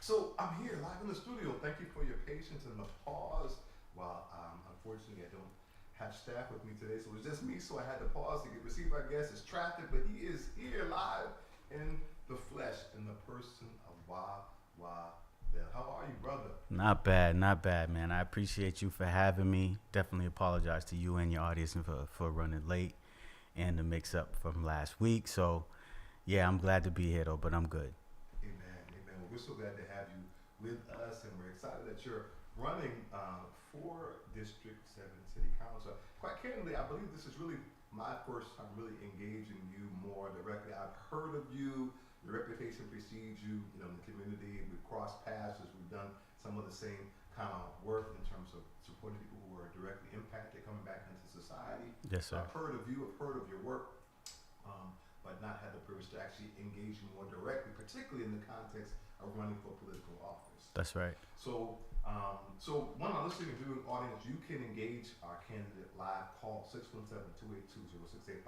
So I'm here live in the studio. Thank you for your patience and the pause. While unfortunately I don't have staff with me today, so it was just me. So I had to pause to get receive our guest. It's traffic, but he is here live in the flesh, in the person of Wah. How are you, brother? Not bad, man. I appreciate you for having me. Definitely apologize to you and your audience for running late and the mix up from last week. So, yeah, I'm glad to be here, though, but I'm good. Amen. Well, we're so glad to have you with us, and we're excited that you're running for District 7 City Council. Quite candidly, I believe this is really my first time really engaging you more directly. I've heard of you. Your reputation precedes you, in the community. We've crossed paths as we've done some of the same kind of work in terms of supporting people who are directly impacted, coming back into society. Yes, So sir. I've heard of you, I've heard of your work, but not had the privilege to actually engage you more directly, particularly in the context of running for political office. That's right. So, one of our listening and viewing audience, you can engage our candidate live. Call 617-282-0685,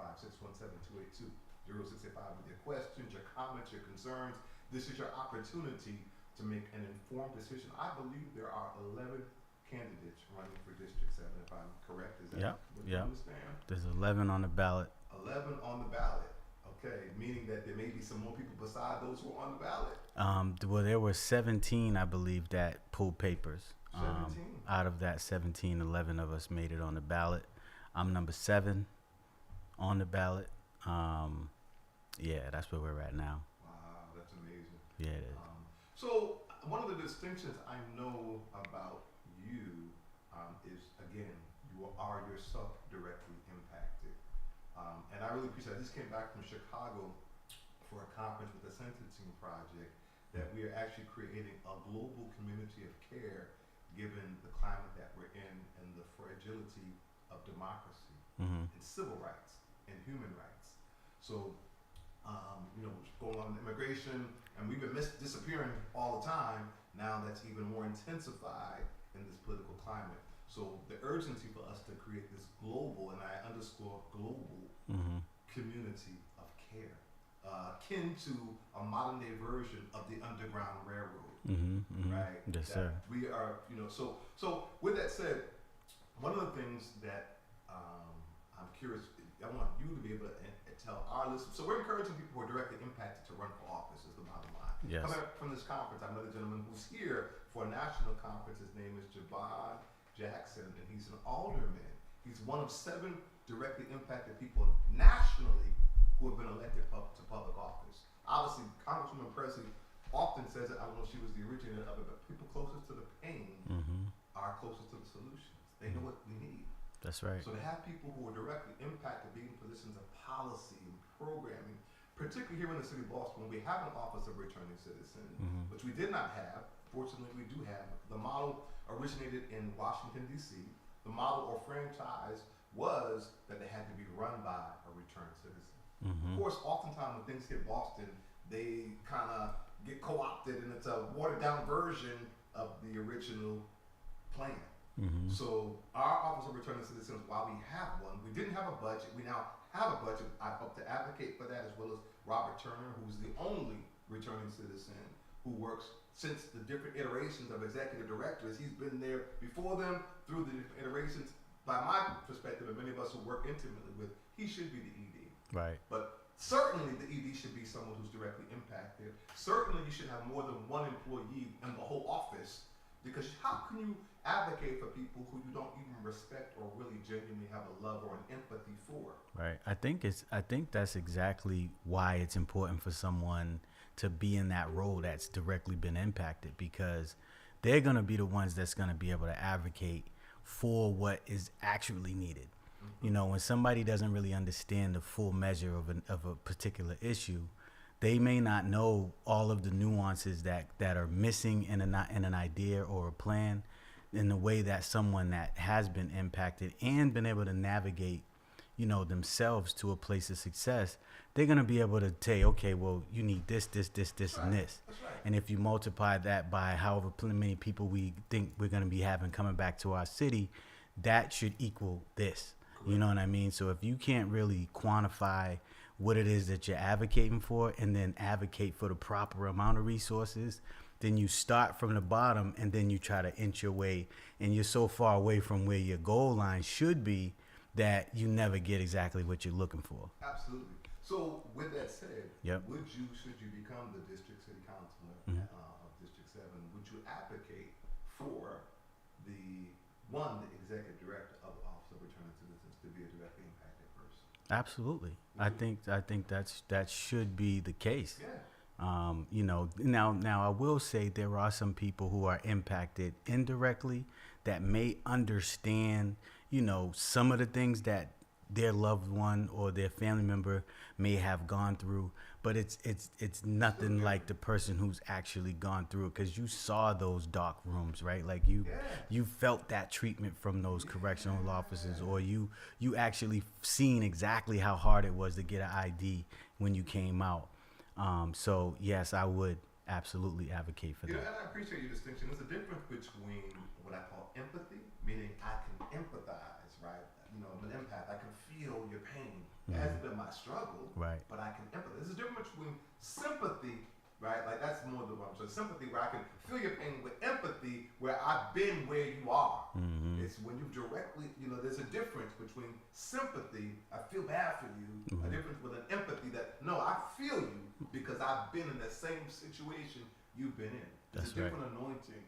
617-282-0685 with your questions, your comments, your concerns. This is your opportunity to make an informed decision. I believe there are 11 candidates running for District 7, if I'm correct. Is that what you understand? There's 11 on the ballot. 11 on the ballot. Okay, meaning that there may be some more people beside those who are on the ballot. Well, there were 17, I believe, that pulled papers. 17? Out of that 17, 11 of us made it on the ballot. I'm number 7 on the ballot. Yeah, that's where we're at now. Wow, that's amazing. Yeah, it is. So one of the distinctions I know about you is, again, you are yourself directly impacted. And I really appreciate it. I just came back from Chicago for a conference with the Sentencing Project that we are actually creating a global community of care given the climate that we're in and the fragility of democracy and civil rights and human rights. So, going on immigration, and we've been disappearing all the time. Now that's even more intensified in this political climate. So the urgency for us to create this global, and I underscore global, community of care, akin to a modern day version of the Underground Railroad, right? Yes, that sir. We are, so with that said, one of the things that I'm curious, I want you to be able to tell our listeners. So we're encouraging people who are directly impacted to run for office, is the bottom line. Yes. Coming from this conference, I met a gentleman who's here for a national conference. His name is Javon Jackson, and he's an alderman. He's one of 7 directly impacted people nationally who have been elected to public office. Obviously, Congresswoman Presley often says it. I don't know if she was the originator of it, but people closest to the pain are closest to the solutions. They know what we need. That's right. So to have people who are directly impacted being in positions of policy and programming, particularly here in the city of Boston, when we have an Office of Returning Citizen, which we did not have. Fortunately, we do have. The model originated in Washington, D.C. The model or franchise was that they had to be run by a returned citizen. Of course, oftentimes when things hit Boston, they kind of get co-opted, and it's a watered-down version of the original plan. So our Office of Returning Citizens, while we have one, we didn't have a budget. We now have a budget. I hope to advocate for that, as well as Robert Turner, who's the only returning citizen who works since the different iterations of executive directors. He's been there before them through the different iterations. By my perspective, and many of us who work intimately with, he should be the ED. Right. But certainly the ED should be someone who's directly impacted. Certainly you should have more than one employee in the whole office, because how can you advocate for people who you don't even respect or really genuinely have a love or an empathy for? Right. I think that's exactly why it's important for someone to be in that role that's directly been impacted, because they're going to be the ones that's going to be able to advocate for what is actually needed. When somebody doesn't really understand the full measure of a particular issue, they may not know all of the nuances that are missing in an idea or a plan, in the way that someone that has been impacted and been able to navigate, themselves to a place of success. They're going to be able to say, okay, well, you need this, and this. That's right. And if you multiply that by however many people we think we're going to be having coming back to our city, that should equal this. Correct. You know what I mean? So if you can't really quantify what it is that you're advocating for, and then advocate for the proper amount of resources, then you start from the bottom and then you try to inch your way, and you're so far away from where your goal line should be that you never get exactly what you're looking for. Absolutely. So with that said, Yep. should you become the district city councilor of District 7, would you advocate for the executive director of the Office of Returning Citizens to be a directly impacted person? Absolutely. I think that should be the case. Yeah. You know, now I will say there are some people who are impacted indirectly that may understand, you know, some of the things that their loved one or their family member may have gone through, but it's nothing like the person who's actually gone through it, because you saw those dark rooms, right? Like you felt that treatment from those correctional officers, or you actually seen exactly how hard it was to get an ID when you came out. So yes, I would absolutely advocate for that. And I appreciate your distinction. There's a difference between what I call empathy, meaning I can empathize, right? You know, I'm an empath. I can feel your pain. It hasn't been my struggle, Right. but I can empathize. There's a difference between sympathy, right? Like that's more the one. So sympathy, where I can feel your pain, with empathy, where I've been where you are. It's when you directly, you know, there's a difference between sympathy, I feel bad for you, a difference with an empathy that, no, I feel you because I've been in the same situation you've been in. There's That's a right. different anointing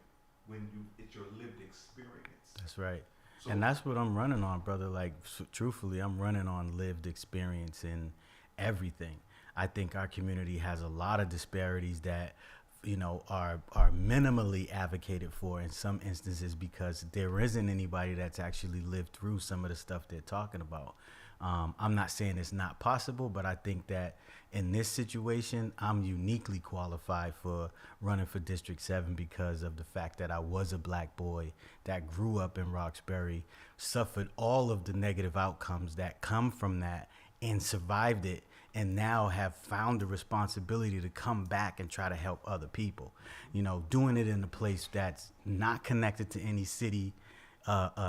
when it's your lived experience. That's right. So, And that's what I'm running on, brother. Like, truthfully, I'm running on lived experience in everything. I think our community has a lot of disparities that, you know, are minimally advocated for in some instances, because there isn't anybody that's actually lived through some of the stuff they're talking about. I'm not saying it's not possible, but I think that in this situation, I'm uniquely qualified for running for District 7 because of the fact that I was a black boy that grew up in Roxbury, suffered all of the negative outcomes that come from that, and survived it, and now have found the responsibility to come back and try to help other people. You know, doing it in a place that's not connected to any city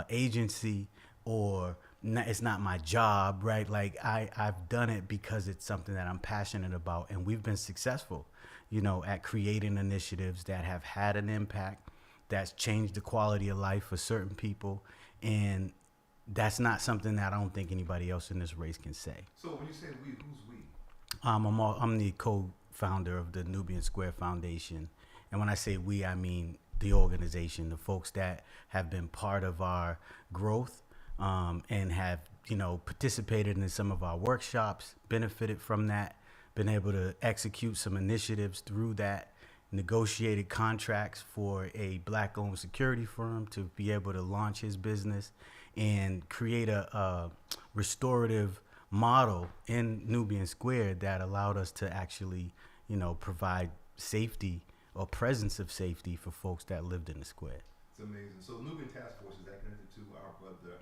agency, or it's not my job, right? Like I've done it because it's something that I'm passionate about, and we've been successful, you know, at creating initiatives that have had an impact, that's changed the quality of life for certain people, and that's not something that I don't think anybody else in this race can say. So when you say we, who's we? I'm the co-founder of the Nubian Square Foundation, and when I say we, I mean the organization, the folks that have been part of our growth. And have, you know, participated in some of our workshops, benefited from that, been able to execute some initiatives through that, negotiated contracts for a black-owned security firm to be able to launch his business and create a restorative model in Nubian Square that allowed us to actually, you know, provide safety or presence of safety for folks that lived in the square. It's amazing. So Nubian Task Force is that connected to our brother?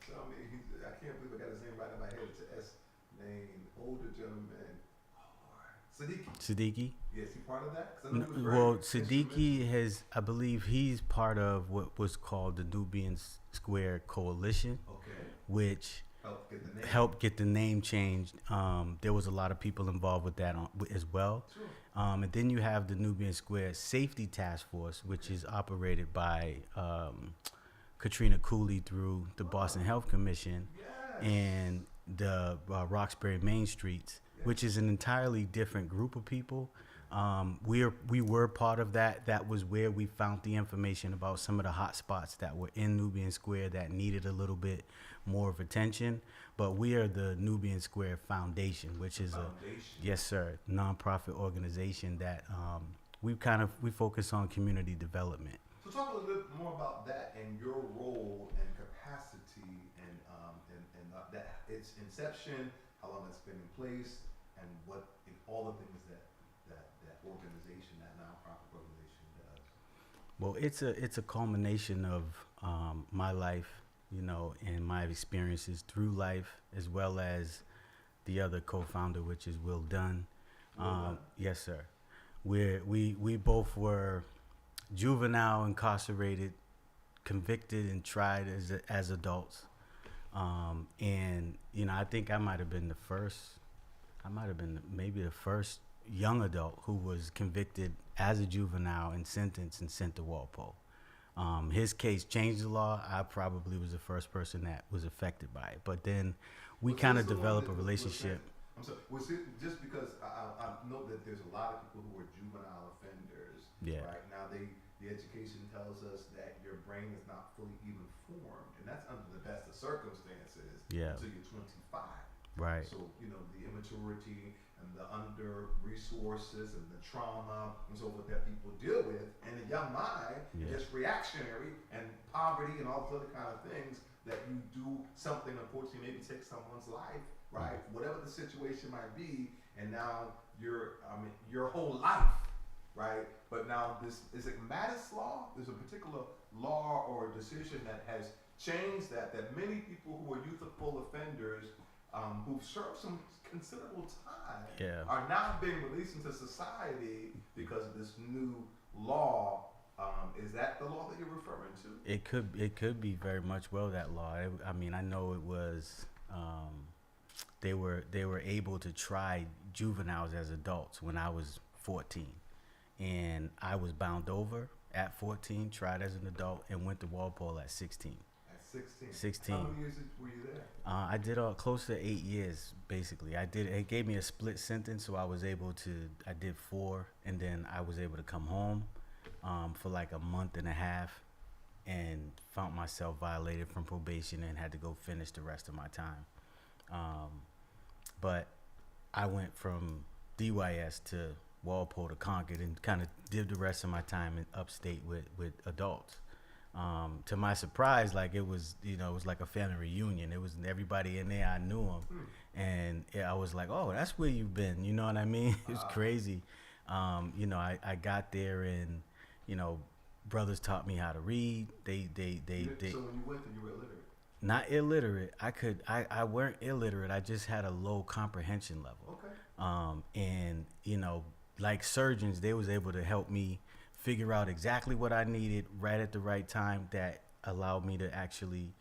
Tell me, I can't believe I got his name right in my head. It's an S name, older gentleman. Oh Lord, Siddiqui? Yes, he part of that? 'Cause I know he was very Well, Siddiqui has, I believe he's part of what was called the Nubian Square Coalition, which helped get the name changed. There was a lot of people involved with that as well. Sure. And then you have the Nubian Square Safety Task Force, which is operated by Katrina Cooley through the Boston Health Commission, and the Roxbury Main Streets, which is an entirely different group of people. We were part of that. That was where we found the information about some of the hot spots that were in Nubian Square that needed a little bit more of attention. But we are the Nubian Square Foundation, which is yes sir, nonprofit organization that we focus on community development. So talk a little bit more about that and your role and capacity and that its inception, how long it's been in place, and what all the things that organization, that nonprofit organization does. Well, it's a culmination of my life, you know, and my experiences through life, as well as the other co-founder, which is Will Dunn. Yes, sir. We both were juvenile incarcerated, convicted and tried as adults, and you know, I think I might have been maybe the first young adult who was convicted as a juvenile and sentenced and sent to Walpole. His case changed the law. I probably was the first person that was affected by it. But then we kind of developed a relationship. I'm sorry. Was it just because I know that there's a lot of people who are juvenile offenders? Yeah. Right now, the education tells us that your brain is not fully even formed, and that's under the best of circumstances. Yeah. Until you're 25. Right. So the immaturity and the under resources and the trauma and so forth that people deal with, and a young mind, just reactionary and poverty and all those other kind of things, that you do something, unfortunately, maybe take someone's life, right? Whatever the situation might be, and now your whole life, right? But now is it Mattis law? There's a particular law or decision that has changed that many people who are youthful offenders, who've served some considerable time, are now being released into society because of this new law. Is that the law that you're referring to? It could be very much that law. I know it was. They were able to try juveniles as adults when I was 14, and I was bound over at 14, tried as an adult, and went to Walpole at 16. 16. How many years were you there? I did close to 8 years, basically. It gave me a split sentence, so I did 4, and then I was able to come home for like a month and a half, and found myself violated from probation and had to go finish the rest of my time. But I went from DYS to Walpole to Concord and kind of did the rest of my time in upstate with adults. To my surprise, it was like a family reunion. It was everybody in there. I knew them, and I was like, "Oh, that's where you've been." You know what I mean? It was crazy. I got there, and brothers taught me how to read. They. So when you went there, you were illiterate. Not illiterate. I weren't illiterate. I just had a low comprehension level. Okay. And like surgeons, they was able to help me figure out exactly what I needed right at the right time that allowed me to actually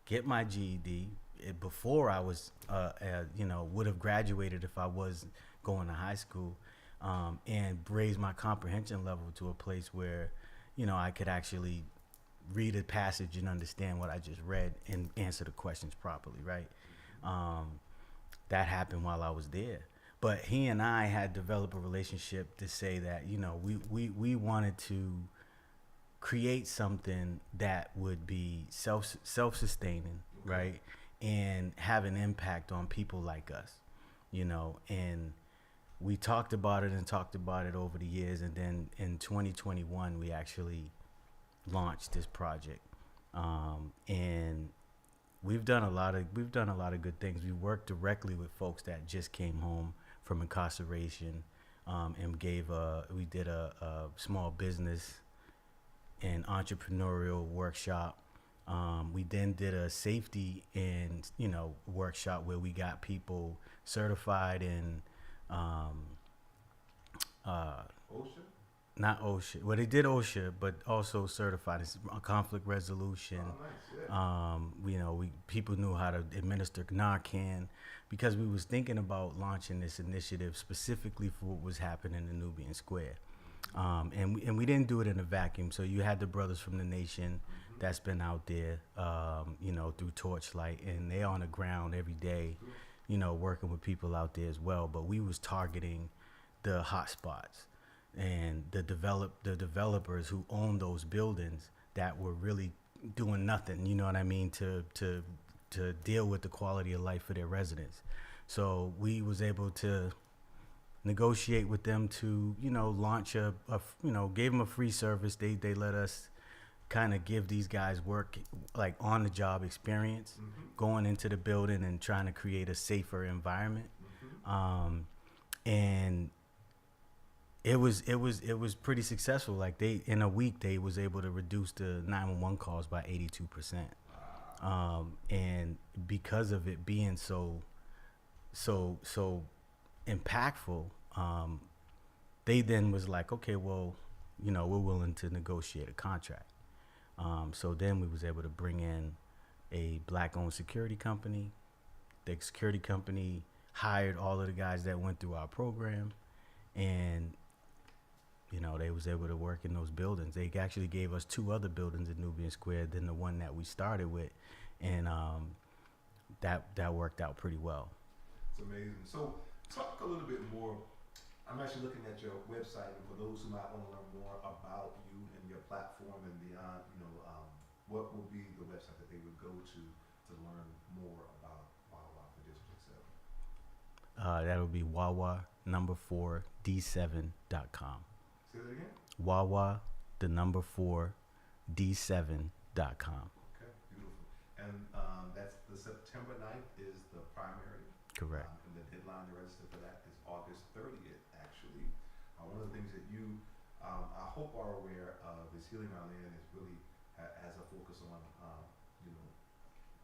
get my GED before I was, would have graduated if I was going to high school, and raise my comprehension level to a place where, I could actually read a passage and understand what I just read and answer the questions properly, right? That happened while I was there. But he and I had developed a relationship to say that, we wanted to create something that would be self-sustaining, right? And have an impact on people like us, and we talked about it over the years. And then in 2021, we actually launched this project. And we've done a lot of good things. We worked directly with folks that just came home from incarceration, and we did a small business and entrepreneurial workshop. We then did a safety and workshop where we got people certified in OSHA? Not OSHA. Well, they did OSHA, but also certified in conflict resolution. Oh, nice. Yeah. People knew how to administer Narcan, because we was thinking about launching this initiative specifically for what was happening in Nubian Square. And we didn't do it in a vacuum. So you had the Brothers from the Nation that's been out there, through Torchlight, and they're on the ground every day, working with people out there as well. But we was targeting the hot spots and the developers who own those buildings that were really doing nothing, you know what I mean, to deal with the quality of life for their residents. So we was able to negotiate with them to, launch gave them a free service. They let us kind of give these guys work, like on the job experience, going into the building and trying to create a safer environment. And it was pretty successful. Like in a week, they was able to reduce the 911 calls by 82%. And because of it being so impactful, they then was like, okay, well, we're willing to negotiate a contract. So then we was able to bring in a black-owned security company. The security company hired all of the guys that went through our program, and they was able to work in those buildings. They actually gave us 2 other buildings in Nubian Square than the one that we started with, and that worked out pretty well. It's amazing. So talk a little bit more. I'm actually looking at your website, and for those who might want to learn more about you and your platform and beyond, what will be the website that they would go to learn more about Wawa for District 7? That'll be wawa4d7.com. Say that again? wawa4d7.com. Okay, beautiful. And that's the September 9th is the primary. Correct. And the deadline to register for that is August 30th, actually. One of the things that you, I hope, are aware of is Healing Our Land is really has a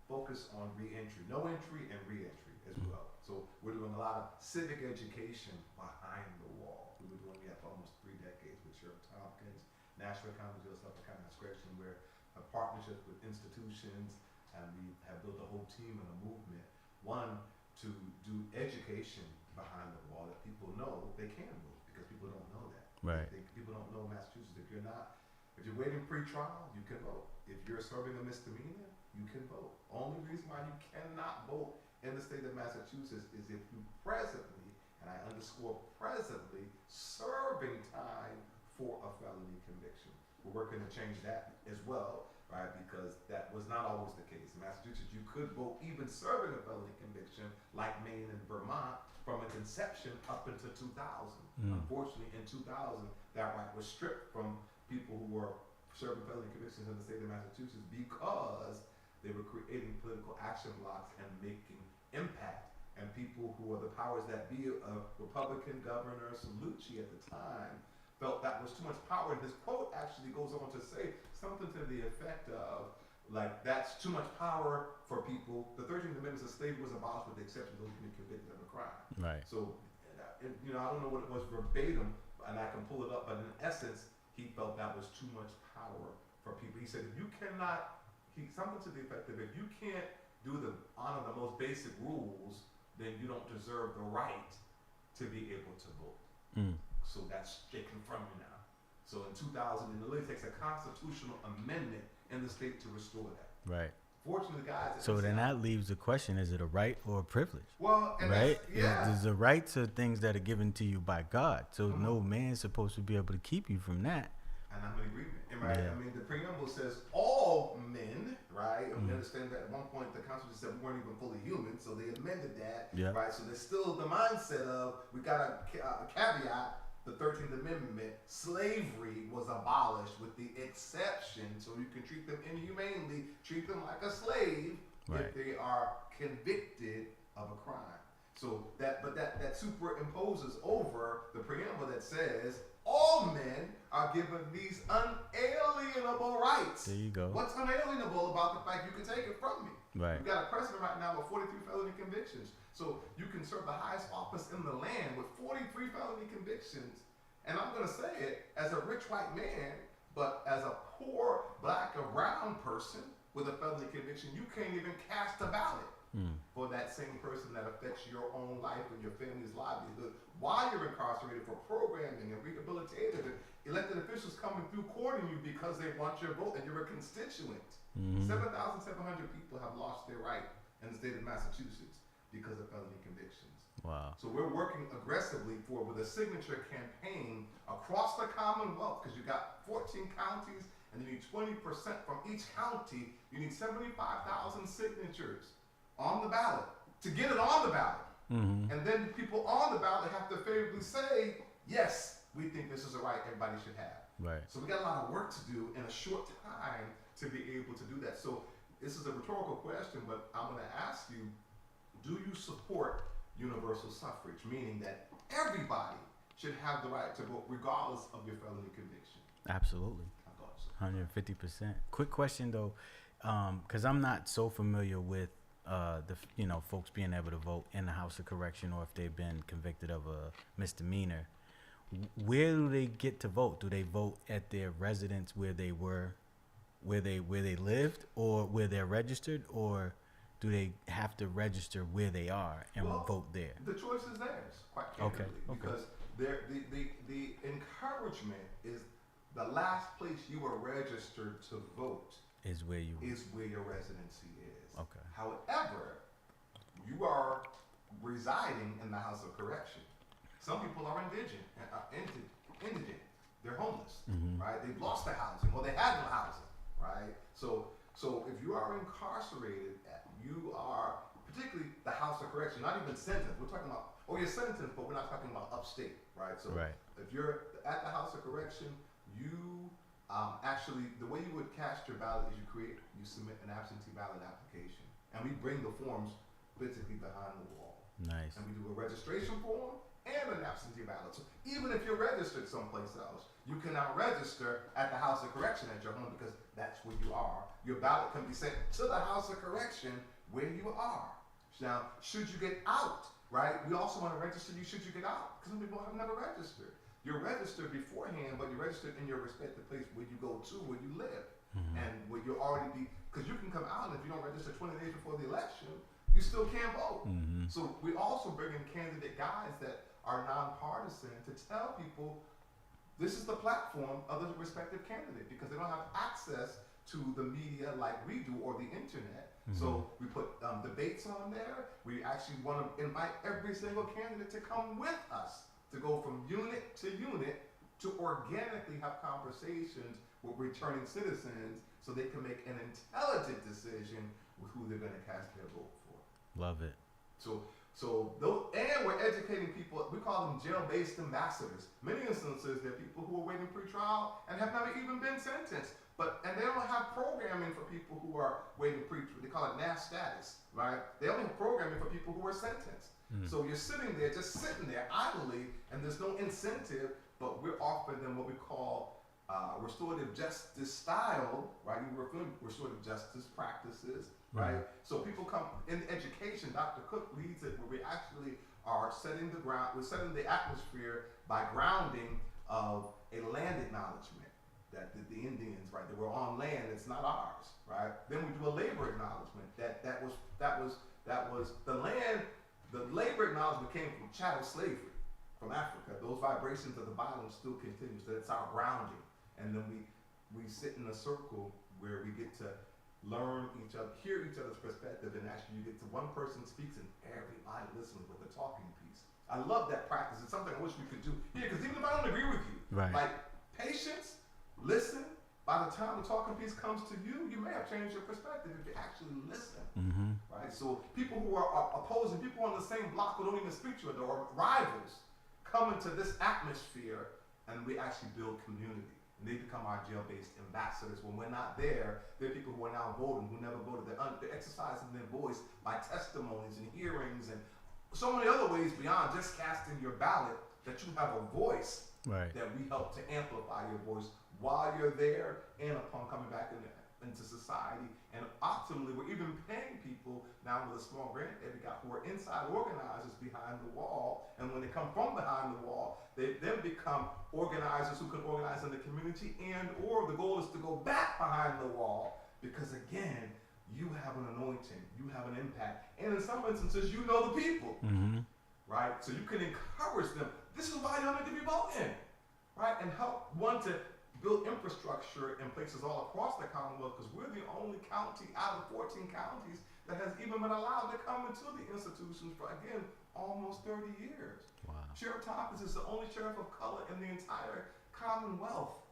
focus on, re-entry, no entry and re-entry as well. So we're doing a lot of civic education behind the wall. We were doing that for almost 3 decades with Sheriff Tompkins, National County Jail, Suffolk County Correction, where a partnership with institutions, and we have built a whole team and a movement. One, to do education behind the wall that people know they can vote, because people don't know that. Right. People don't know Massachusetts. If you're waiting pre-trial, you can vote. If you're serving a misdemeanor, you can vote. Only reason why you cannot vote in the state of Massachusetts is if you presently, and I underscore presently, serving time for a felony conviction. We're working to change that as well, right? Because that was not always the case. In Massachusetts, you could vote even serving a felony conviction, like Maine and Vermont, from its inception up until 2000. Unfortunately, in 2000, that right was stripped from people who were serving felony convictions in the state of Massachusetts because they were creating political action blocks and making impact. And people who were the powers that be, Republican Governor Cellucci at the time, felt that was too much power. And his quote actually goes on to say something to the effect of, like, that's too much power for people. The 13th Amendment says slavery was abolished with the exception of those who were convicted of a crime. Right. So, I don't know what it was verbatim, and I can pull it up, but in essence, he felt that was too much power for people. He said, if you cannot, something to the effect of, if you can't honor the most basic rules, then you don't deserve the right to be able to vote. So that's taken from you now. So in 2000, it really takes a constitutional amendment in the state to restore that. Right. Fortunately, guys. So then that leaves the question: is it a right or a privilege? Well, and right? Yeah. There's a right to things that are given to you by God. So no man's supposed to be able to keep you from that. And I'm in agreement. And right, I mean, the preamble says all men, right? And we understand that at one point the Constitution said we weren't even fully human, so they amended that, right? So there's still the mindset of, we got a caveat, the 13th Amendment, slavery was abolished with the exception, so you can treat them inhumanely, treat them like a slave if they are convicted of a crime. So that superimposes over the preamble that says all men are given these unalienable rights. There you go. What's unalienable about the fact you can take it from me? Right. We've got a president right now with 43 felony convictions. So you can serve the highest office in the land with 43 felony convictions. And I'm going to say it as a rich white man, but as a poor black or brown person with a felony conviction, you can't even cast a ballot for that same person that affects your own life and your family's livelihood while you're incarcerated for programming and rehabilitative and elected officials coming through courting you because they want your vote and you're a constituent. 7,700 people have lost their right in the state of Massachusetts because of felony convictions. Wow. So we're working aggressively with a signature campaign across the Commonwealth, because you got 14 counties and you need 20% from each county. You need 75,000 signatures on the ballot to get it on the ballot. And then people on the ballot have to favorably say, yes, we think this is a right everybody should have. Right. So we got a lot of work to do in a short time to be able to do that. So this is a rhetorical question, but I'm going to ask you, do you support universal suffrage, meaning that everybody should have the right to vote regardless of your felony conviction? Absolutely. I thought so. 150%. Quick question though, because I'm not so familiar with folks being able to vote in the House of Correction, or if they've been convicted of a misdemeanor. Where do they get to vote? Do they vote at their residence where they were, where they lived, or where they're registered, or do they have to register where they are and vote there? The choice is theirs, quite candidly, because The encouragement is the last place you are registered to vote is where your residency is. Okay. However, you are residing in the house of correction. Some people are indigent. They're homeless, right? They've lost their housing, or they had no housing, right? So if you are incarcerated, you are, particularly the house of correction, not even sentenced. We're talking about, you're sentenced, but we're not talking about upstate, right? So if you're at the house of correction, you actually, the way you would cast your ballot is you submit an absentee ballot application, and we bring the forms physically behind the wall. Nice. And we do a registration form and an absentee ballot. So even if you're registered someplace else, you can now register at the house of correction at your home, because that's where you are. Your ballot can be sent to the house of correction where you are. Now, should you get out, right? We also want to register you should you get out, because some people have never registered. You're registered beforehand, but you're registered in your respective place where you go to, where you live. And where you'll already be, because you can come out, and if you don't register 20 days before the election, you still can't vote. So we also bring in candidate guides that are nonpartisan to tell people this is the platform of the respective candidate, because they don't have access to the media like we do, or the internet. So we put debates on there. We actually want to invite every single candidate to come with us, to go from unit to unit, to organically have conversations with returning citizens so they can make an intelligent decision with who they're going to cast their vote for. Love it. And we're educating people. We call them jail-based ambassadors. Many instances, they're people who are waiting pre-trial and have never even been sentenced. And they don't have programming for people who are waiting pre-trial. They call it NAS status, right? They only have programming for people who are sentenced. So you're sitting there, just sitting there idly, and there's no incentive, but we're offering them what we call restorative justice style, right? Restorative justice practices, right? So people come in education. Dr. Cook leads it, where we actually are setting the ground. We're setting the atmosphere by grounding of a land acknowledgement that the Indians, right? That we're on land, it's not ours, right? Then we do a labor acknowledgement that was the land. The labor acknowledgement came from chattel slavery from Africa. Those vibrations of the violence still continue. So that's our grounding. And then we sit in a circle where we get to learn each other, hear each other's perspective, and actually you get to one person speaks and everybody listens with a talking piece. I love that practice. It's something I wish we could do here, because even if I don't agree with you, like patience, listen. By the time the talking piece comes to you, you may have changed your perspective if you actually listen, right? So people who are opposing, people on the same block who don't even speak to each other, or rivals, come into this atmosphere, and we actually build community. And they become our jail-based ambassadors. When we're not there, they're people who are now voting, who never voted. They're exercising their voice by testimonies and hearings and so many other ways beyond just casting your ballot, that you have a voice, that we help to amplify your voice while you're there and upon coming back into society. And ultimately, we're even paying people now with a small grant that we got, who are inside organizers behind the wall. And when they come from behind the wall, they then become organizers who can organize in the community, or the goal is to go back behind the wall, because again, you have an anointing, you have an impact, and in some instances, you know the people, right? So you can encourage them. This is why y'all need to be voting, right? And help one to build infrastructure in places all across the Commonwealth, because we're the only county out of 14 counties that has even been allowed to come into the institutions for, again, almost 30 years. Wow. Sheriff Hobbs is the only sheriff of color in the entire Commonwealth,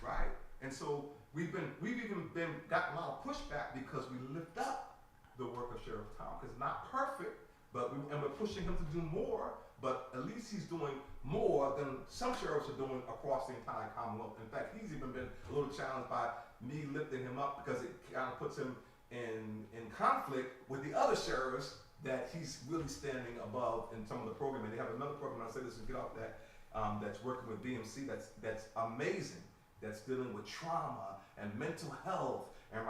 right? And so we've even gotten a lot of pushback, because we lift up the work of Sheriff Tompkins. Not perfect, but we're pushing him to do more. But at least he's doing more than some sheriffs are doing across the entire Commonwealth. In fact, he's even been a little challenged by me lifting him up, because it kind of puts him in conflict with the other sheriffs that he's really standing above in some of the programming. They have another program, I'll say this and get off that, that's working with BMC, that's amazing, that's dealing with trauma and mental health, and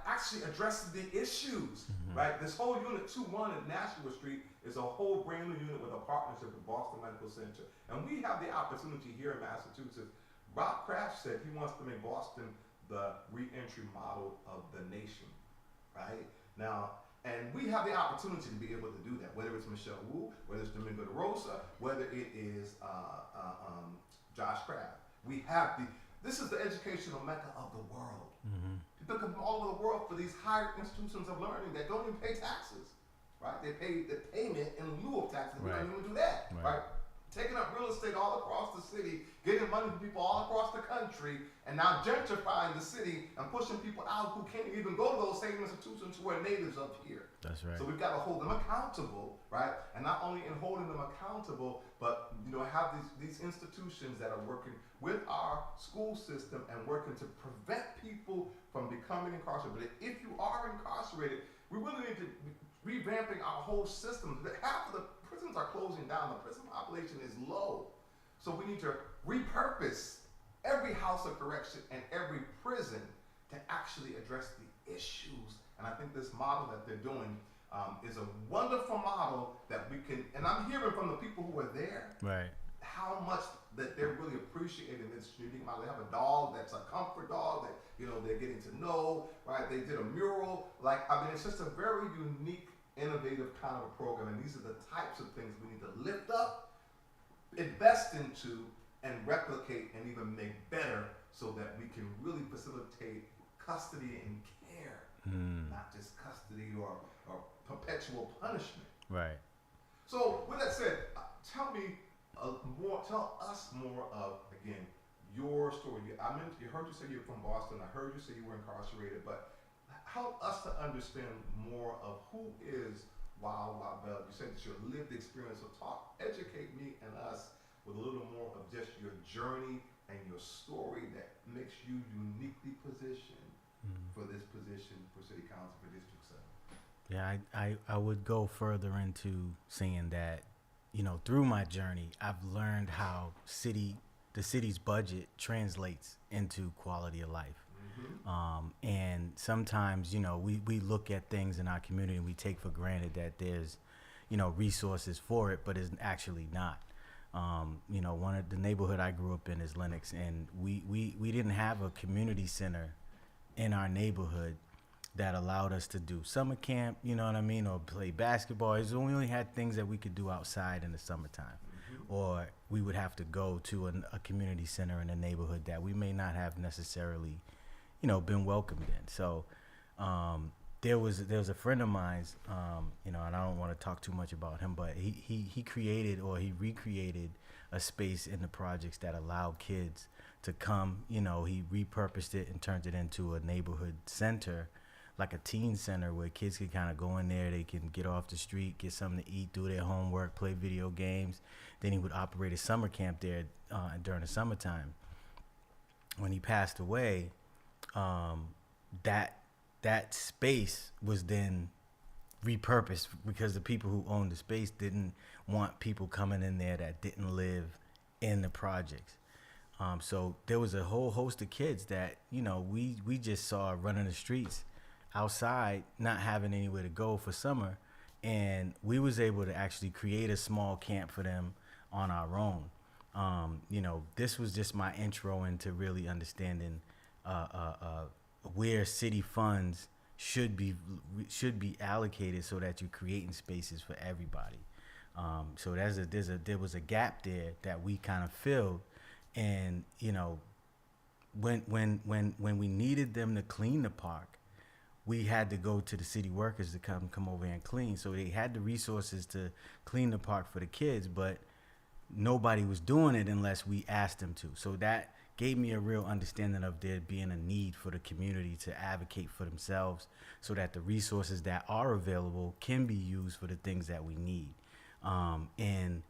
actually addressing the issues, right? This whole unit 2-1 at Nashua Street is a whole brand new unit with a partnership with Boston Medical Center. And we have the opportunity here in Massachusetts. Rob Kraft said he wants to make Boston the re-entry model of the nation, right? Now, And we have the opportunity to be able to do that, whether it's Michelle Wu, whether it's Domingo De Rosa, whether it is Josh Kraft. We have this is the educational mecca of the world. People come from all over the world for these higher institutions of learning that don't even pay taxes, right? They pay the payment in lieu of taxes. We don't even do that, right? Taking up real estate all across the city, getting money from people all across the country, and now gentrifying the city and pushing people out who can't even go to those same institutions who are natives of here. That's right. So we've got to hold them accountable, right? And not only in holding them accountable, but have these institutions that are working with our school system and working to prevent people from becoming incarcerated. But if you are incarcerated, we really need to be revamping our whole system. Half of the prisons are closing down. The prison population is low. So we need to repurpose every house of correction and every prison to actually address the issues. And I think this model that they're doing is a wonderful model that we can, and I'm hearing from the people who are there, right, how much that they're really appreciating this unique model. They have a dog that's a comfort dog that, they're getting to know, right? They did a mural. It's just a very unique, innovative kind of a program. And these are the types of things we need to lift up, invest into, and replicate and even make better so that we can really facilitate custody and care, not just custody or perpetual punishment. Right. So with that said, tell us more of, again, your story. I heard you say you're from Boston. I heard you say you were incarcerated, but help us to understand more of who is Wild Wild Bell. You said that your lived experience. So educate me and us with a little more of just your journey and your story that makes you uniquely positioned for this position for City Council for District 7. Yeah, I would go further into saying that, through my journey, I've learned how the city's budget translates into quality of life. And sometimes, we look at things in our community and we take for granted that there's, resources for it, but it's actually not. One of the neighborhood I grew up in is Lenox, and we didn't have a community center in our neighborhood that allowed us to do summer camp, or play basketball. We only had things that we could do outside in the summertime. Or we would have to go to a community center in a neighborhood that we may not have necessarily, been welcomed in. So there was a friend of mine's, and I don't want to talk too much about him, but he created or he recreated a space in the projects that allowed kids to come. He repurposed it and turned it into a neighborhood center, like a teen center where kids can kind of go in there, they can get off the street, get something to eat, do their homework, play video games. Then he would operate a summer camp there during the summertime. When he passed away, that space was then repurposed because the people who owned the space didn't want people coming in there that didn't live in the projects. So there was a whole host of kids that, we just saw running the streets outside, not having anywhere to go for summer. And we was able to actually create a small camp for them on our own. This was just my intro into really understanding where city funds should be allocated so that you're creating spaces for everybody. So there was a gap there that we kind of filled. And when we needed them to clean the park, we had to go to the city workers to come over and clean. So they had the resources to clean the park for the kids, but nobody was doing it unless we asked them to. So that gave me a real understanding of there being a need for the community to advocate for themselves so that the resources that are available can be used for the things that we need. And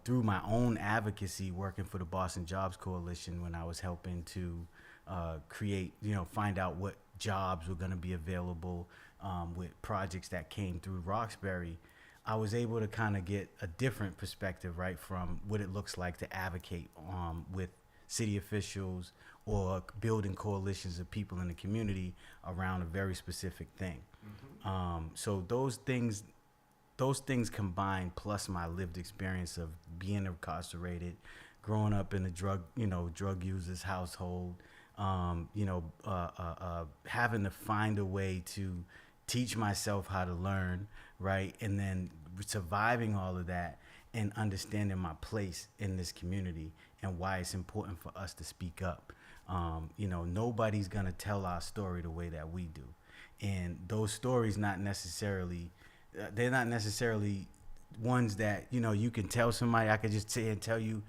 through my own advocacy working for the Boston Jobs Coalition, when I was helping to create, find out what jobs were going to be available with projects that came through Roxbury, I was able to kind of get a different perspective, right, from what it looks like to advocate with city officials or building coalitions of people in the community around a very specific thing. So those things combined, plus my lived experience of being incarcerated, growing up in a drug user's household, having to find a way to teach myself how to learn, right? And then surviving all of that and understanding my place in this community and why it's important for us to speak up. Nobody's gonna tell our story the way that we do. And those stories they're not necessarily ones that, you can tell somebody. I could just say and tell you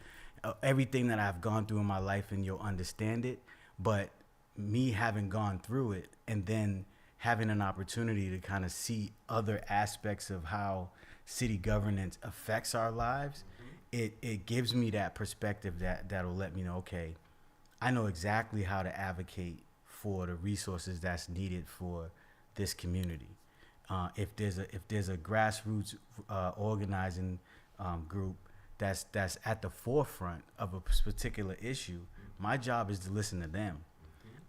everything that I've gone through in my life and you'll understand it. But me having gone through it and then having an opportunity to kind of see other aspects of how city governance affects our lives, it gives me that perspective that'll let me know, okay, I know exactly how to advocate for the resources that's needed for this community. If there's a grassroots organizing group that's at the forefront of a particular issue, my job is to listen to them.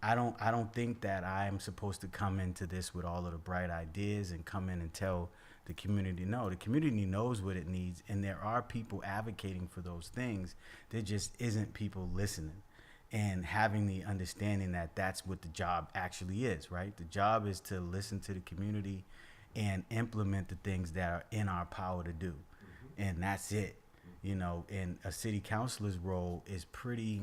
I don't think that I'm supposed to come into this with all of the bright ideas and come in and tell the community. No, the community knows what it needs, and there are people advocating for those things. There just isn't people listening and having the understanding that that's what the job actually is, right? The job is to listen to the community and implement the things that are in our power to do. And that's it. And a city councilor's role is pretty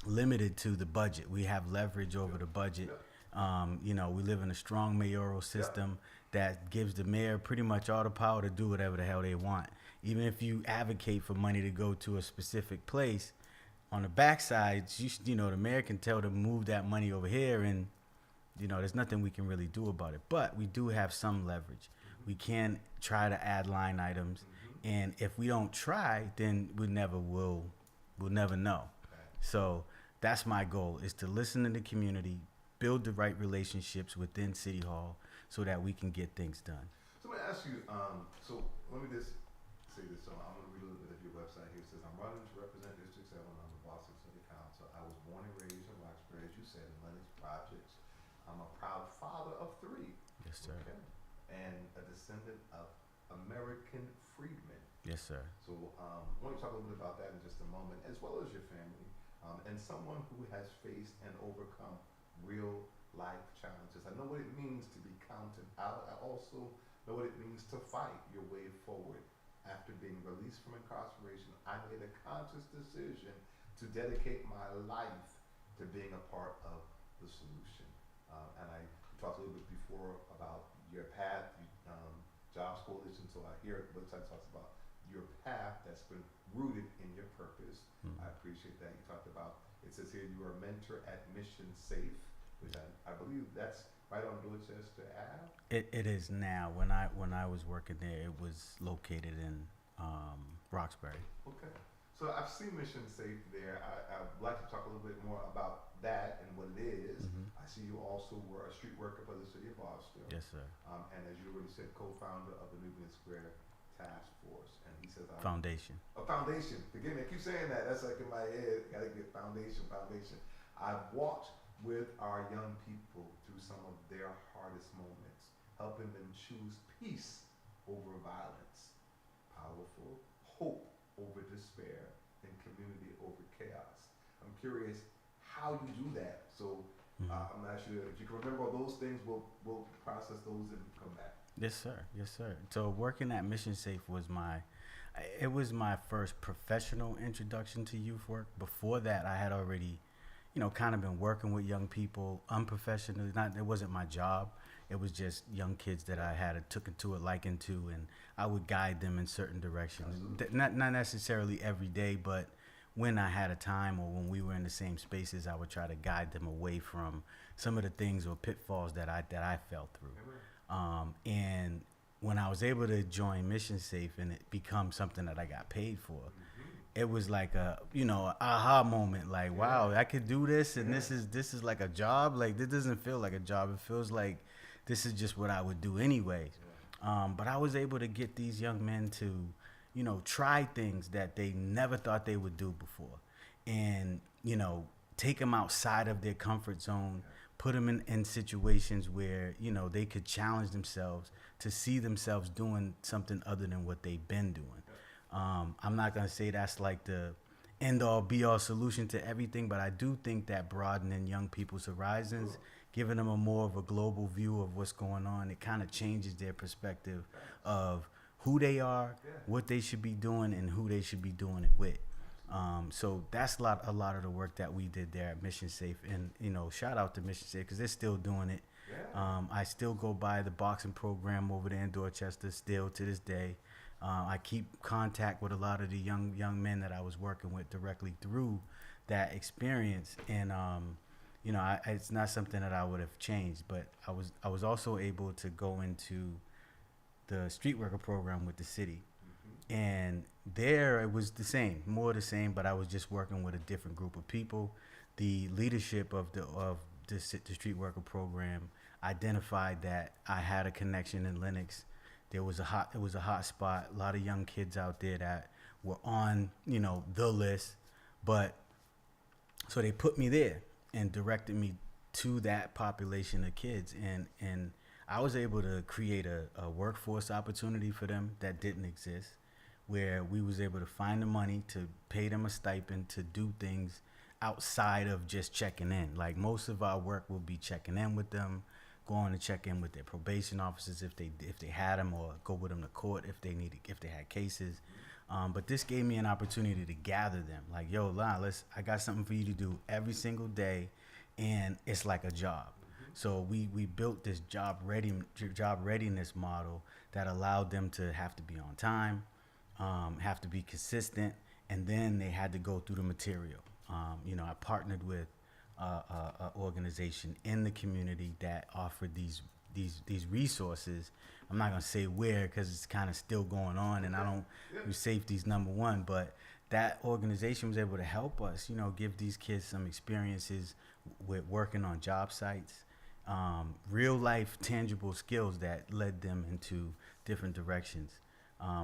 limited to the budget. We have leverage over the budget. We live in a strong mayoral system that gives the mayor pretty much all the power to do whatever the hell they want. Even if you advocate for money to go to a specific place, on the backside, the mayor can tell them move that money over here, and there's nothing we can really do about it. But we do have some leverage. We can try to add line items, and if we don't try, then we'll never know. So that's my goal, is to listen to the community, build the right relationships within City Hall so that we can get things done. So let me ask you, so let me just say this. So I'm going to read a little bit of your website here. It says, I'm running to represent District 7 on the Boston City Council. I was born and raised in Roxbury, as you said, in Lennox Projects. I'm a proud father of 3. Yes, sir. Okay. And a descendant of American freedmen. Yes, sir. So I want to talk a little bit about that in just a moment, as well as your family, and someone who has faced and overcome real life challenges. I know what it means to be counted out. I also know what it means to fight your way forward. After being released from incarceration, I made a conscious decision to dedicate my life to being a part of the solution. And I talked a little bit before about your path, Jobs Coalition, so I hear the website talks about your path that's been rooted in your purpose. I appreciate that. You talked about, it says here, you are a mentor at Mission Safe, which I believe that's right on Dorchester Ave. It is now. When I was working there, it was located in Roxbury. Okay. So I've seen Mission Safe there. I'd like to talk a little bit more about that and what it is. I see you also were a street worker for the city of Boston. Yes, sir. And as you already said, co-founder of the Nubian Square Task Force. And he says, Foundation. A foundation. Forgive me, I keep saying that. That's like in my head. Gotta get foundation. I've walked with our young people through some of their hardest moments, helping them choose peace over violence, powerful hope over despair, and community over chaos. I'm curious how you do that. So I'm not sure if you can remember all those things. We'll process those and come back. Yes, sir. Yes, sir. So working at Mission Safe was my first professional introduction to youth work. Before that, I had already, kind of been working with young people unprofessionally. It wasn't my job. It was just young kids that I had took into a liking to, and I would guide them in certain directions. Not necessarily every day, but when I had a time or when we were in the same spaces, I would try to guide them away from some of the things or pitfalls that I fell through. And when I was able to join Mission Safe and it become something that I got paid for, it was like a aha moment. Like, wow, I could do this, and this is like a job. Like, this doesn't feel like a job. It feels like this is just what I would do anyways. But I was able to get these young men to, try things that they never thought they would do before, and take them outside of their comfort zone. Put them in situations where, they could challenge themselves to see themselves doing something other than what they've been doing. I'm not going to say that's like the end-all, be-all solution to everything, but I do think that broadening young people's horizons giving them a more of a global view of what's going on. It kind of changes their perspective of who they are, what they should be doing, and who they should be doing it with. So that's a lot of the work that we did there at Mission Safe, and shout out to Mission Safe because they're still doing it. I still go by the boxing program over there in Dorchester still to this day. I keep contact with a lot of the young men that I was working with directly through that experience, and it's not something that I would have changed. But I was also able to go into the street worker program with the city. And there it was more the same, but I was just working with a different group of people. The leadership of the street worker program identified that I had a connection in Lenox. It was a hot spot. A lot of young kids out there that were on, the list. But so they put me there and directed me to that population of kids, and I was able to create a workforce opportunity for them that didn't exist, where we was able to find the money to pay them a stipend to do things outside of just checking in. Like most of our work will be checking in with them, going to check in with their probation officers if they had them, or go with them to court if they had cases. But this gave me an opportunity to gather them. Like, yo, Lon, I got something for you to do every single day, and it's like a job. So we built this job readiness model that allowed them to have to be on time, have to be consistent, and then they had to go through the material. I partnered with a organization in the community that offered these resources. I'm not gonna say where because it's kind of still going on, and I don't do safety's number one, but that organization was able to help us, give these kids some experiences with working on job sites, real life tangible skills that led them into different directions.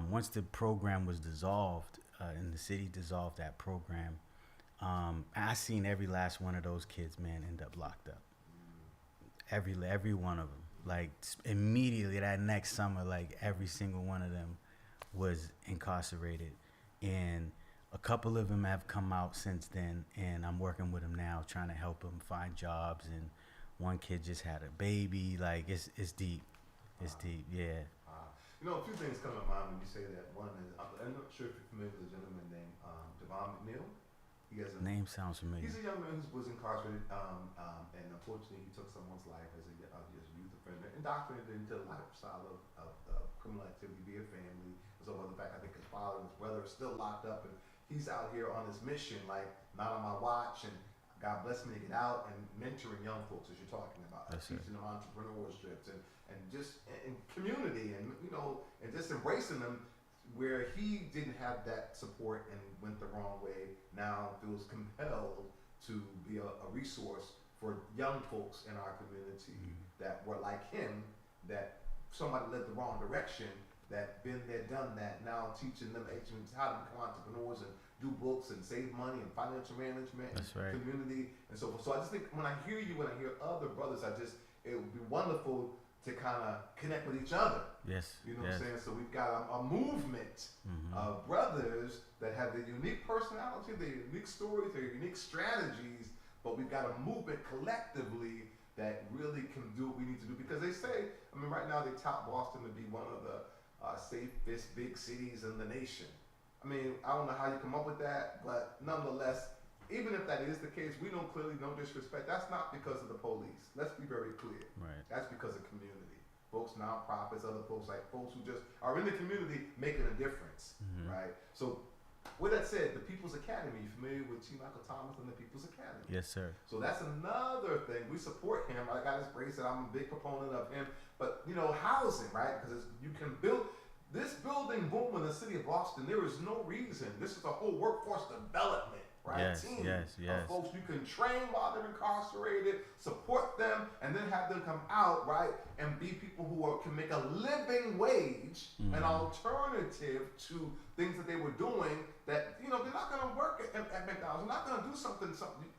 Once the program was dissolved, and the city dissolved that program, I seen every last one of those kids, man, end up locked up. Every one of them. Like immediately that next summer, like every single one of them was incarcerated, and a couple of them have come out since then, and I'm working with them now, trying to help them find jobs. And one kid just had a baby. Like it's deep. It's deep. Yeah. A few things come to mind when you say that. One is, I'm not sure if you're familiar with a gentleman named Devon McNeil. Name sounds familiar. He's a young man who was incarcerated, and unfortunately he took someone's life as a youth offender, indoctrinated into the lifestyle of criminal activity via family. So, the fact I think his father and his brother are still locked up, and he's out here on his mission, like not on my watch, and God bless me to get out and mentoring young folks, as you're talking about, teaching them entrepreneurship and just in community, and and just embracing them. Where he didn't have that support and went the wrong way, now feels compelled to be a resource for young folks in our community that were like him, that somebody led the wrong direction, that been there, done that, now teaching them how to become entrepreneurs and do books and save money and financial management and community and so forth. So I just think when I hear you, when I hear other brothers, it would be wonderful to kind of connect with each other. Yes. You know what I'm saying? So we've got a movement of brothers that have their unique personality, their unique stories, their unique strategies, but we've got a movement collectively that really can do what we need to do. Because they say, right now they tout Boston to be one of the safest big cities in the nation. I don't know how you come up with that, but nonetheless, even if that is the case, we don't clearly no disrespect. That's not because of the police. Let's be very clear. Right. That's because of community. Folks, nonprofits, other folks like folks who just are in the community making a difference, right? So, with that said, the People's Academy, you familiar with Chief Michael Thomas and the People's Academy? Yes, sir. So that's another thing. We support him. I got his bracelet. I'm a big proponent of him. But, housing, right? Because you can build this building boom in the city of Boston. There is no reason. This is a whole workforce development. Right? Yes, team yes. of folks you can train while they're incarcerated, support them, and then have them come out, right, and be people who can make a living wage, an alternative to things that they were doing that, they're not going to work at McDonald's. They're not going to do something.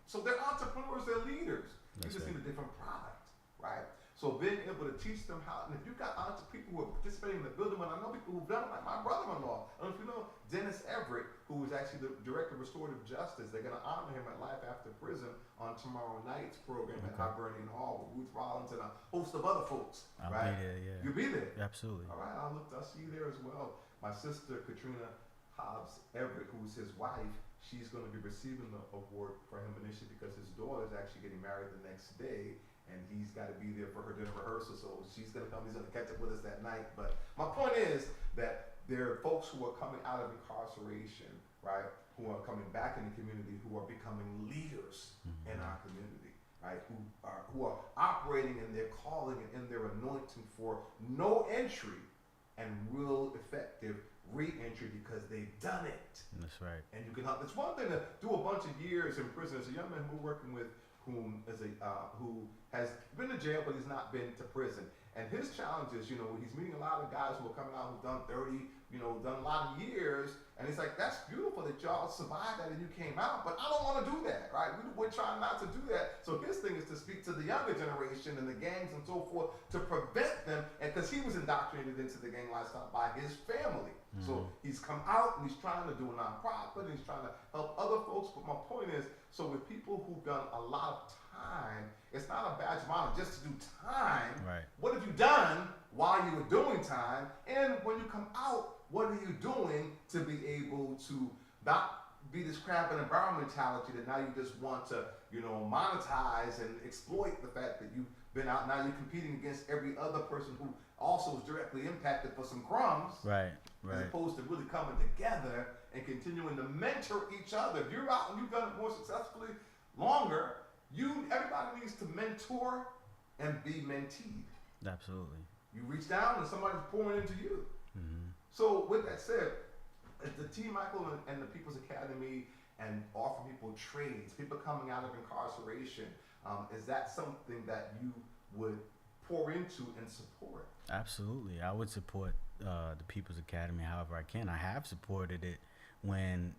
So they're entrepreneurs, they're leaders. You just need a different product, right? So being able to teach them how, and if you've got honest people who are participating in the building, and I know people who've done it, like my brother-in-law, I don't know if you know Dennis Everett, who is actually the director of restorative justice. They're going to honor him at Life After Prison on tomorrow night's program at Hibernian Hall with Ruth Rollins and a host of other folks. I'll right? be there, yeah. You'll be there? Absolutely. All right, I'll see you there as well. My sister, Katrina Hobbs Everett, who's his wife, she's going to be receiving the award for him initially because his daughter is actually getting married the next day. And he's got to be there for her dinner rehearsal, so she's going to come. He's going to catch up with us that night. But my point is that there are folks who are coming out of incarceration, right? Who are coming back in the community, who are becoming leaders in our community, right? Who are operating in their calling and in their anointing for no entry and real effective re-entry because they've done it. That's right. And you can help. It's one thing to do a bunch of years in prison. As a young man we're working with, who has been to jail, but he's not been to prison. And his challenge is, he's meeting a lot of guys who are coming out who've done 30, done a lot of years. And he's like, that's beautiful that y'all survived that and you came out, but I don't want to do that, right? We're trying not to do that. So his thing is to speak to the younger generation and the gangs and so forth to prevent them, and because he was indoctrinated into the gang lifestyle by his family. So he's come out and he's trying to do a nonprofit and he's trying to help other folks. But my point is, so with people who've done a lot of time, it's not a badge of honor just to do time. Right. What have you done while you were doing time? And when you come out, what are you doing to be able to not be this crab in a barrel mentality that now you just want to, monetize and exploit the fact that you've been out. Now you're competing against every other person who also is directly impacted for some crumbs. Right. As opposed to really coming together and continuing to mentor each other. If you're out and you've done it more successfully longer, everybody needs to mentor and be menteed. Absolutely. You reach down and somebody's pouring into you. So with that said, the T. Michael and the People's Academy and offering people trades, people coming out of incarceration, is that something that you would pour into and support? Absolutely. I would support the People's Academy however I can. I have supported it when,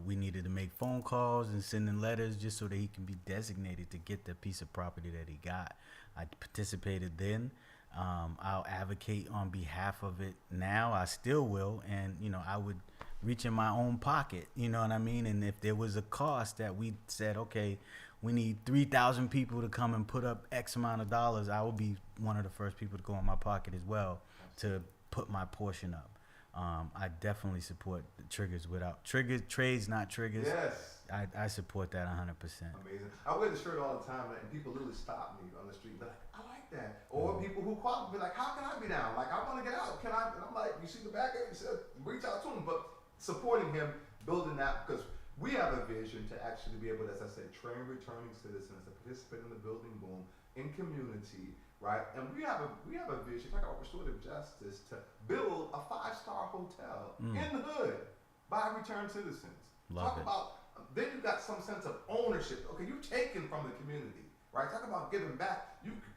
we needed to make phone calls and send in letters just so that he can be designated to get the piece of property that he got. I participated then. I'll advocate on behalf of it now. I still will. And, I would reach in my own pocket, you know what I mean? And if there was a cost that we said, okay, we need 3,000 people to come and put up X amount of dollars, I will be one of the first people to go in my pocket as well to put my portion up. I definitely support the triggers without triggers, trades, not triggers. Yes. I support that 100%. Amazing. I wear the shirt all the time, and people literally stop me on the street and be like, I like that. Or people who call me like, how can I be down? Like, I want to get out. Can I? And I'm like, you see the back of it? You said, reach out to him. But supporting him, building that, because we have a vision to actually be able to, as I said, train returning citizens to participate in the building boom in community, right? And we have a vision, talk about restorative justice, to build a 5-star hotel in the hood by returned citizens. Love talk it. about, then you got some sense of ownership. Okay, you've taken from the community, right? Talk about giving back.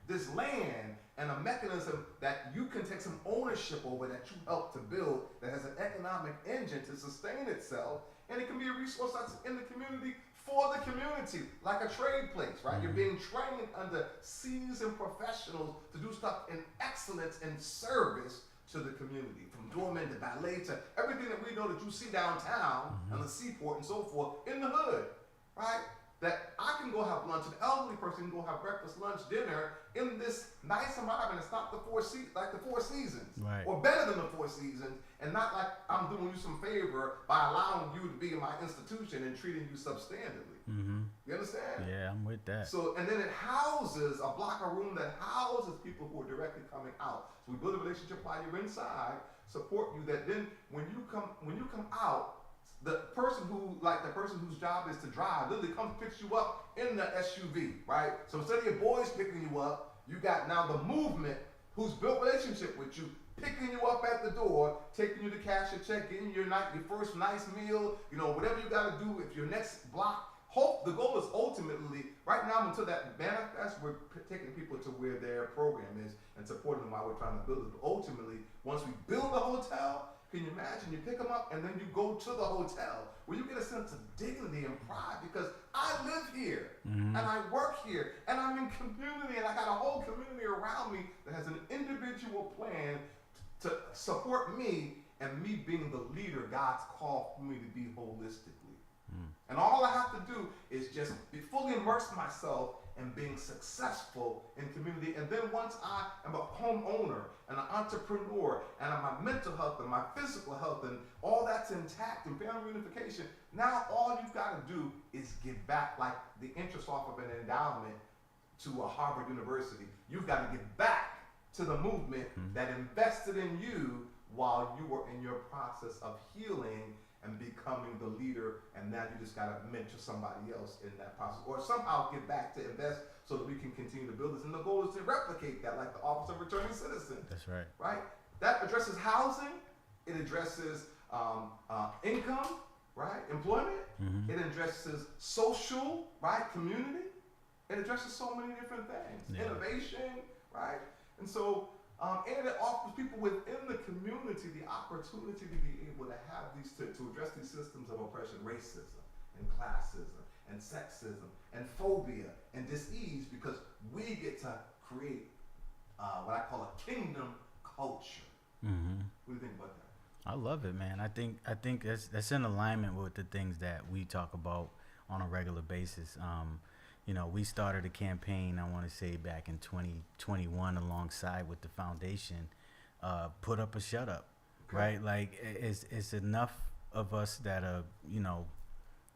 This land and a mechanism that you can take some ownership over that you helped to build that has an economic engine to sustain itself, and it can be a resource that's in the community for the community, like a trade place, right? You're being trained under seasoned professionals to do stuff in excellence and service to the community, from doorman to ballet to everything that we know that you see downtown and the seaport and so forth in the hood, right? That I can go have lunch, an elderly person can go have breakfast, lunch, dinner in this nice environment. It's not the four seasons, right, or better than the 4 seasons, and not like I'm doing you some favor by allowing you to be in my institution and treating you substandardly. You understand? Yeah, I'm with that. So, and then it houses a block of room that houses people who are directly coming out. So we build a relationship while you're inside, support you. That then when you come out, the person whose job is to drive literally comes picks you up in the SUV, right? So instead of your boys picking you up, you got now the movement who's built relationship with you, picking you up at the door, taking you to cash your check, getting your first nice meal, whatever you got to do. If your next block, the goal is ultimately, right now until that manifests, we're taking people to where their program is and supporting them while we're trying to build it. But ultimately, once we build the hotel Can you imagine? You pick them up and then you go to the hotel where you get a sense of dignity and pride because I live here and I work here and I'm in community and I got a whole community around me that has an individual plan to support me and me being the leader God's called for me to be holistically. And all I have to do is just be fully immerse myself in being successful in community. And then once I am a homeowner and an entrepreneur and my mental health and my physical health and all that's intact and family unification, now all you've got to do is give back like the interest off of an endowment to a Harvard University. You've got to give back to the movement that invested in you while you were in your process of healing and becoming the leader, and now you just got to mentor somebody else in that process, or somehow get back to invest so that we can continue to build this. And the goal is to replicate that, like the Office of Returning Citizen. That's right. Right? That addresses housing, it addresses income, right? Employment, it addresses social, right? Community, it addresses so many different things. Innovation, right? And so, and it offers people within the community the opportunity to be able to have these, to address these systems of oppression, racism, and classism, and sexism, and phobia, and dis-ease, because we get to create what I call a kingdom culture. What do you think about that? I love it, man. I think that's in alignment with the things that we talk about on a regular basis. You know, we started a campaign, I want to say back in 2021 alongside with the foundation, Put Up or Shut Up, right? Like it's enough of us that are, you know,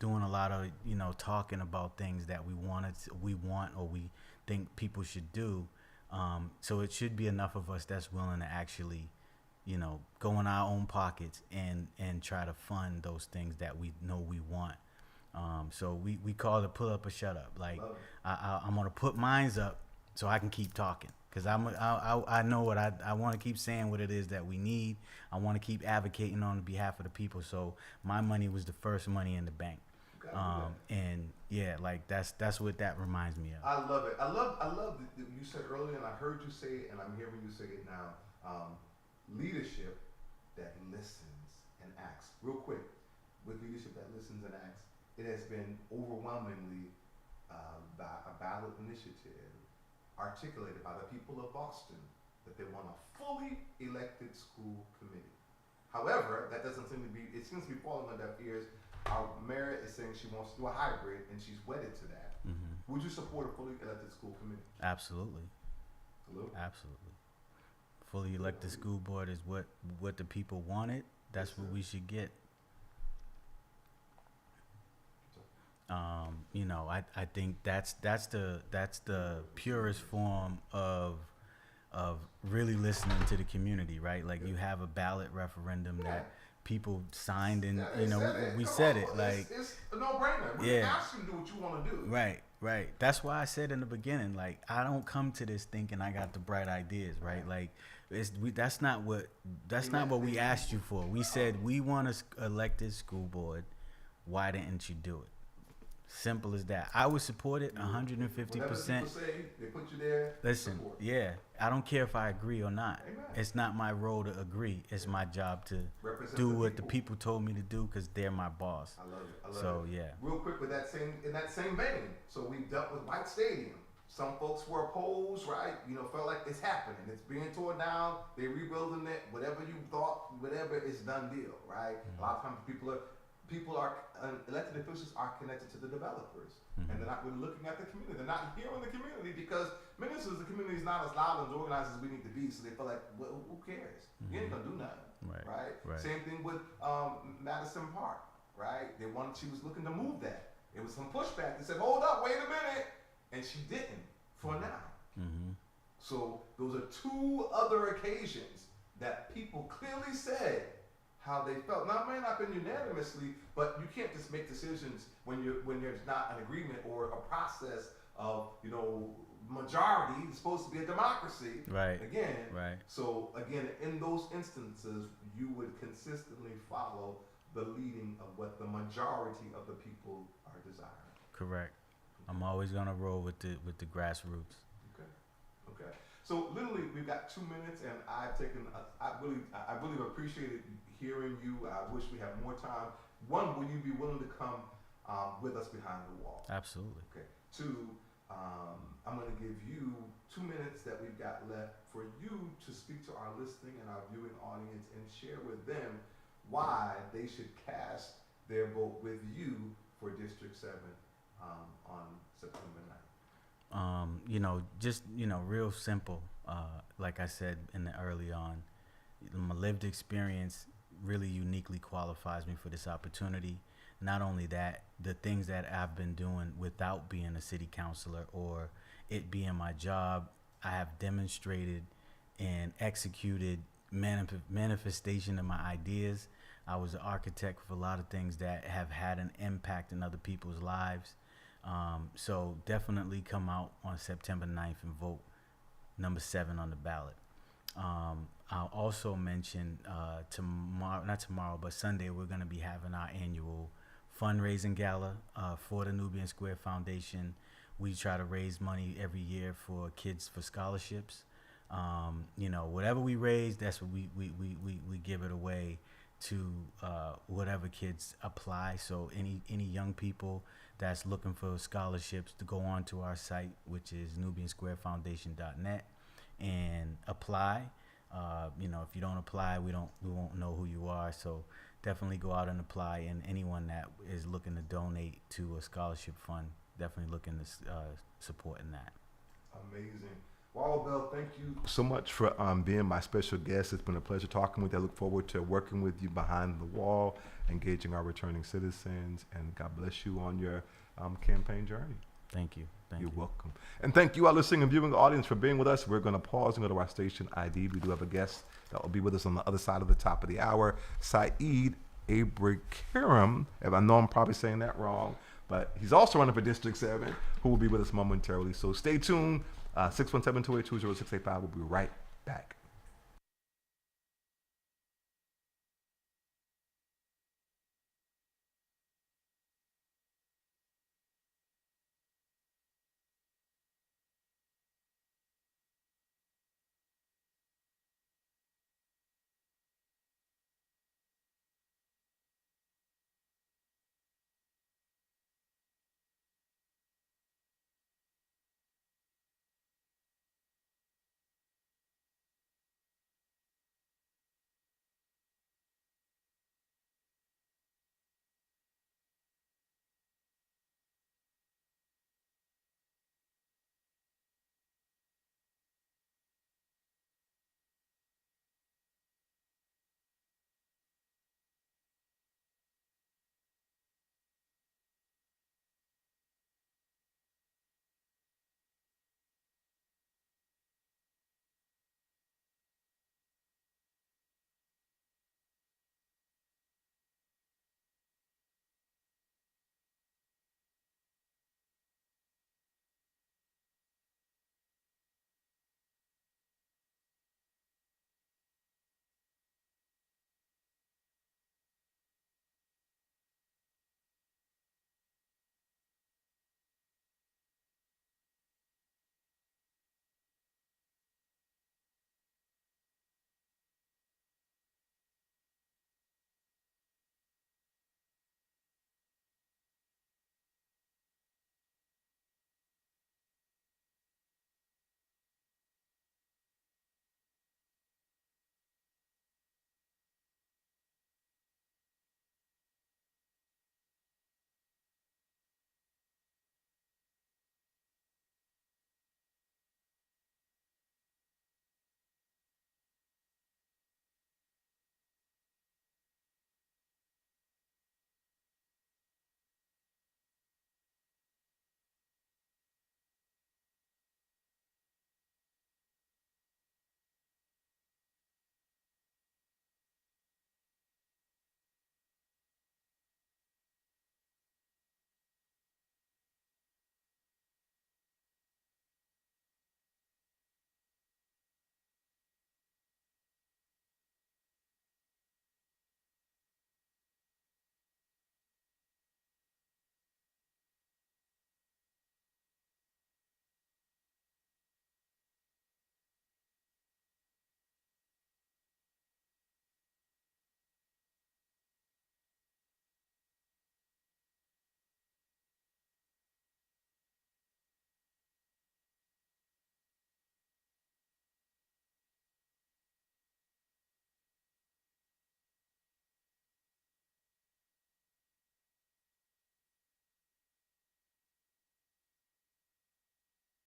doing a lot of, you know, talking about things that we want or we think people should do. So it should be enough of us that's willing to actually, you know, go in our own pockets and try to fund those things that we know we want. So we call it Pull Up or Shut Up. Like I'm gonna put mines up so I can keep talking, because I know what I want to keep saying what it is that we need. I want to keep advocating on behalf of the people. So my money was the first money in the bank. And yeah, like that's what that reminds me of. I love it. I love that you said earlier, and I heard you say it, and I'm hearing you say it now. Leadership that listens and acts. Real quick, with leadership that listens and acts, it has been overwhelmingly by a ballot initiative articulated by the people of Boston that they want a fully elected school committee. However, that doesn't seem to be, it seems to be falling on deaf ears. Our mayor is saying she wants to do a hybrid, and she's wedded to that. Would you support a fully elected school committee? Absolutely. Absolutely. Fully elected school board is what the people wanted. That's what we should get. You know, I think that's the purest form of really listening to the community, right? Like you have a ballot referendum that people signed, and you know we said it. Like it's a no-brainer. We ask you to do what you want to do. Right. That's why I said in the beginning, like I don't come to this thinking I got the bright ideas, right? Like that's not what we asked you for. We said we want a elected school board. Why didn't you do it? Simple as that. I would support it 150%. They put you there. Listen, I don't care if I agree or not. Amen. It's not my role to agree. It's my job to do what the people told me to do, because they're my boss. I love it. Real quick, in that same vein. So we dealt with White Stadium. Some folks were opposed, right? You know, felt like it's happening. It's being torn down. They're rebuilding it. Whatever you thought, whatever, it's done deal, right? A lot of times people are elected officials are connected to the developers, and they're not really looking at the community. They're not hearing the community, because many times the community is not as loud and organized as we need to be. So they feel like, well, who cares? You ain't gonna do nothing, right? Same thing with Madison Park, right? She was looking to move that. There was some pushback. They said, hold up, wait a minute, and she didn't for now. So those are two other occasions that people clearly said how they felt. Now, it may not have been unanimously, but you can't just make decisions when there's not an agreement or a process of, you know, majority. It's supposed to be a democracy. Right. Again. Right. So again, in those instances, you would consistently follow the leading of what the majority of the people are desiring. Correct. I'm always gonna roll with the grassroots. Okay. So literally, we've got 2 minutes, and I've taken. I really appreciated hearing you. I wish we had more time. One, will you be willing to come with us behind the wall? Absolutely. Okay. Two, I'm going to give you 2 minutes that we've got left for you to speak to our listening and our viewing audience and share with them why they should cast their vote with you for District 7 on September 9th. Just, real simple. Like I said early on, my lived experience really uniquely qualifies me for this opportunity. Not only that, the things that I've been doing without being a city councilor or it being my job, I have demonstrated and executed manifestation of my ideas. I was an architect for a lot of things that have had an impact in other people's lives. So definitely come out on September 9th and vote number 7 on the ballot. I'll also mention not tomorrow, but Sunday, we're going to be having our annual fundraising gala for the Nubian Square Foundation. We try to raise money every year for kids for scholarships. Whatever we raise, that's what we give it away to whatever kids apply. So any young people that's looking for scholarships to go on to our site, which is nubiansquarefoundation.net, and apply. If you don't apply, we won't know who you are. So definitely go out and apply. And anyone that is looking to donate to a scholarship fund, definitely looking to support in that. Amazing. Wallow Bell, thank you so much for being my special guest. It's been a pleasure talking with you. I look forward to working with you behind the wall, engaging our returning citizens, and God bless you on your campaign journey. Thank you. You're welcome. And thank you, our listening and viewing audience, for being with us. We're going to pause and go to our station ID. We do have a guest that will be with us on the other side of the top of the hour, Saeed Abrikaram. I know I'm probably saying that wrong, but he's also running for District 7, who will be with us momentarily. So stay tuned. 617-282-0685. We'll be right back.